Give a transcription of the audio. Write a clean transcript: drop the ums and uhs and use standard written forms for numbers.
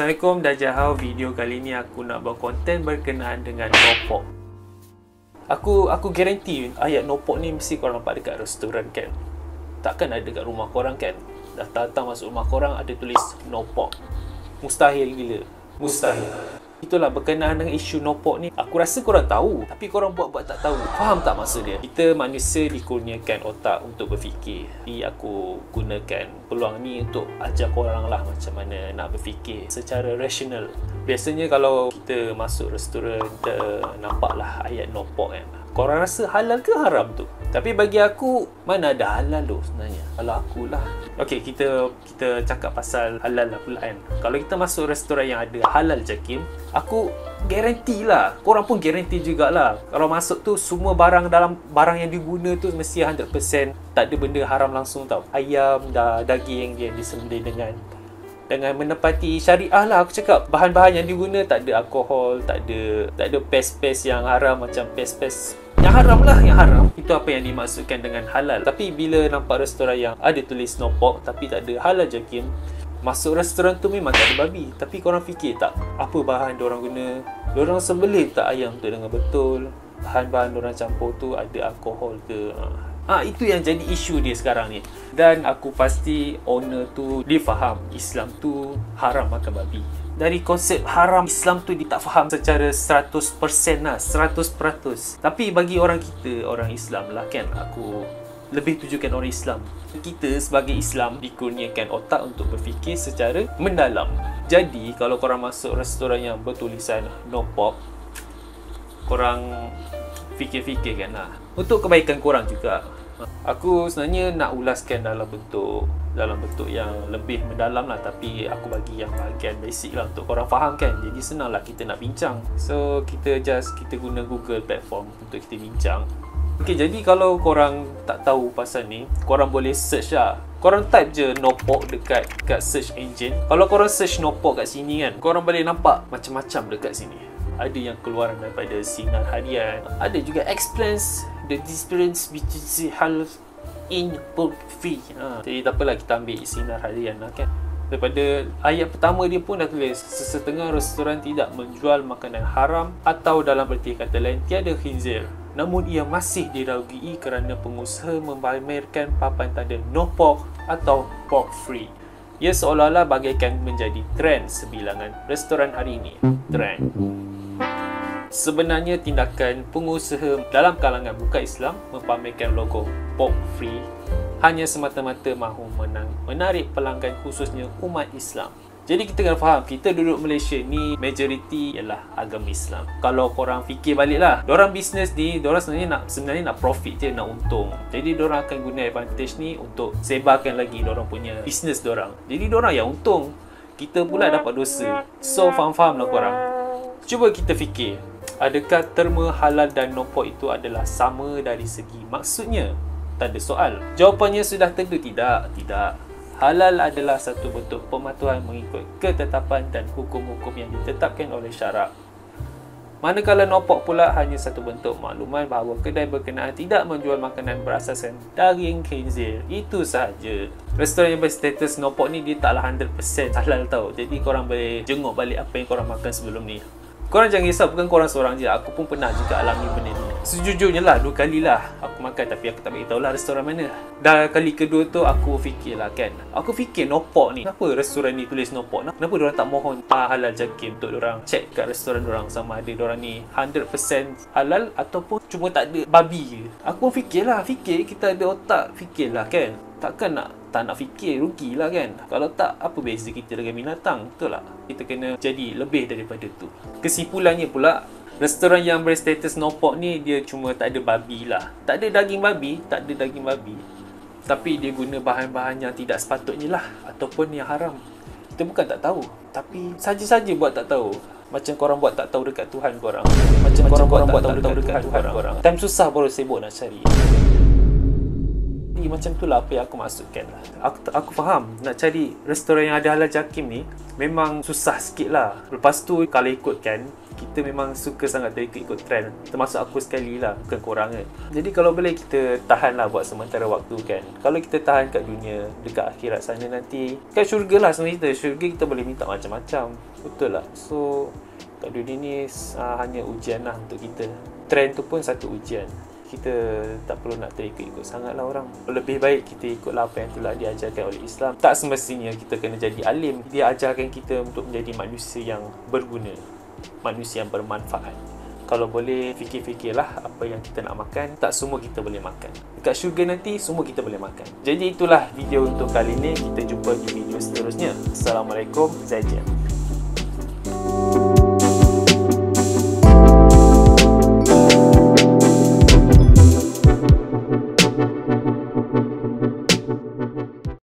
Assalamualaikum dan jahau. Video kali ni aku nak buat konten berkenaan dengan no pork. Aku guarantee ayat no pork ni mesti korang nampak dekat restoran kan. Takkan ada dekat rumah korang kan. Datang masuk rumah korang ada tulis no pork. Mustahil gila. Mustahil. Itulah berkenaan dengan isu no pork ni. Aku rasa korang tahu, tapi korang buat-buat tak tahu. Faham tak maksud dia? Kita manusia dikurniakan otak untuk berfikir. Jadi aku gunakan peluang ni untuk ajar korang lah macam mana nak berfikir secara rasional. Biasanya kalau kita masuk restoran, kita nampaklah ayat no pork kan. Korang rasa halal ke haram tu? Tapi bagi aku, mana ada halal tu sebenarnya. Kalau akulah. Okey, kita cakap pasal halal lah pula kan. Kalau kita masuk restoran yang ada halal jakim, aku garanti lah. Korang pun garanti jugalah. Kalau masuk tu, semua barang yang diguna tu mesti 100% tak ada benda haram langsung tau. Ayam, daging yang disembelih dengan menepati syariah lah. Aku cakap bahan-bahan yang diguna tak ada alkohol, tak ada pes-pes yang haram macam pes-pes yang haram lah, yang haram. Itu apa yang dimaksudkan dengan halal. Tapi bila nampak restoran yang ada tulis no pork tapi tak ada halal jakim, masuk restoran tu memang tak ada babi. Tapi korang fikir tak apa bahan diorang guna? Diorang sembelih tak ayam tu dengan betul? Bahan-bahan diorang campur tu ada alkohol ke? Itu yang jadi isu dia sekarang ni. Dan aku pasti owner tu dia faham Islam tu haram makan babi. Dari konsep haram, Islam tu dia tak faham secara 100% lah, 100%. Tapi bagi orang kita, orang Islam lah kan, aku lebih tujukan orang Islam. Kita sebagai Islam dikurniakan otak untuk berfikir secara mendalam. Jadi kalau korang masuk restoran yang bertulisan no pork, korang fikir-fikir kan lah. Untuk kebaikan korang juga. Aku sebenarnya nak ulaskan dalam bentuk yang lebih mendalam lah. Tapi aku bagi yang bahagian basic lah untuk korang faham kan. Jadi senang lah kita nak bincang. So kita guna Google platform untuk kita bincang. Okay, jadi kalau korang tak tahu pasal ni, korang boleh search lah. Korang type je no pork dekat search engine. Kalau korang search no pork kat sini kan, korang boleh nampak macam-macam dekat sini. Ada yang keluaran daripada Sinar Harian, ada juga explains the difference between halal in pork free. Jadi tak apalah, kita ambil Sinar Harian lah kan. Daripada ayat pertama dia pun dah tulis, sesetengah restoran tidak menjual makanan haram atau dalam erti kata lain tiada khinzir. Namun ia masih diraugi kerana pengusaha memamerkan papan tanda no pork atau pork free. Ia seolah-olah bagaikan menjadi trend sebilangan restoran hari ini. Trend. Sebenarnya tindakan pengusaha dalam kalangan bukan Islam mempamerkan logo pork free hanya semata-mata mahu menarik pelanggan khususnya umat Islam. Jadi kita kena faham, kita duduk Malaysia ni majoriti ialah agama Islam. Kalau korang fikir baliklah, dorang bisnes ni, dorang sebenarnya nak profit je, nak untung. Jadi dorang akan guna advantage ni untuk sebarkan lagi dorang punya bisnes dorang. Jadi dorang yang untung, kita pula dapat dosa. So faham-faham lah korang. Cuba kita fikir, adakah terma halal dan no pork itu adalah sama dari segi maksudnya? Tak ada soal. Jawapannya sudah tentu tidak. Tidak. Halal adalah satu bentuk pematuhan mengikut ketetapan dan hukum-hukum yang ditetapkan oleh syarak. Manakala no pork pula hanya satu bentuk makluman bahawa kedai berkenaan tidak menjual makanan berasaskan daging khinzir. Itu sahaja. Restoran yang berstatus no pork ni dia taklah 100% halal tau. Jadi korang boleh jenguk balik apa yang korang makan sebelum ni. Korang jangan risau, bukan korang seorang je. Aku pun pernah juga alami benda ni. Sejujurnya lah, 2 kali lah aku makan, tapi aku tak beritahu lah restoran mana. Dah kali kedua tu aku fikir lah kan. Aku fikir no pork ni, kenapa restoran ni tulis no pork? Kenapa diorang tak mohon halal jakim untuk diorang check kat restoran diorang sama ada diorang ni 100% halal ataupun cuma tak ada babi je. Aku pun fikir lah, kita ada otak, fikir lah kan. Takkan tak nak fikir, rugilah kan. Kalau tak, apa beza kita dengan binatang? Betul tak? Kita kena jadi lebih daripada tu. Kesimpulannya pula, restoran yang berstatus no pork ni dia cuma tak ada babi lah. Tak ada daging babi, tapi dia guna bahan-bahan yang tidak sepatutnya lah, ataupun yang haram. Kita bukan tak tahu, tapi saja-saja buat tak tahu. Macam korang buat tak tahu dekat Tuhan korang. Macam korang buat tak tahu dekat Tuhan korang. Time susah baru sibuk nak cari. macam itulah apa yang aku maksudkan lah. Aku faham nak cari restoran yang ada halal jakim ni memang susah sikit lah. Lepas tu kalau ikutkan, kita memang suka sangat ikut trend. Termasuk aku sekali lah, bukan korang kan. Jadi kalau boleh kita tahan lah buat sementara waktu kan. Kalau kita tahan kat dunia, dekat akhirat sana nanti, kan syurga lah sebenarnya kita. Syurga kita boleh minta macam-macam. Betul lah. So kat dunia ni hanya ujian lah untuk kita. Trend tu pun satu ujian. Kita tak perlu nak terikut-ikut sangat lah orang. Lebih baik kita ikutlah apa yang telah diajarkan oleh Islam. Tak semestinya kita kena jadi alim. Dia ajarkan kita untuk menjadi manusia yang berguna, manusia yang bermanfaat. Kalau boleh fikir-fikirlah apa yang kita nak makan. Tak semua kita boleh makan. Dekat syurga nanti semua kita boleh makan. Jadi itulah video untuk kali ni. Kita jumpa di video seterusnya. Assalamualaikum. Zaijian.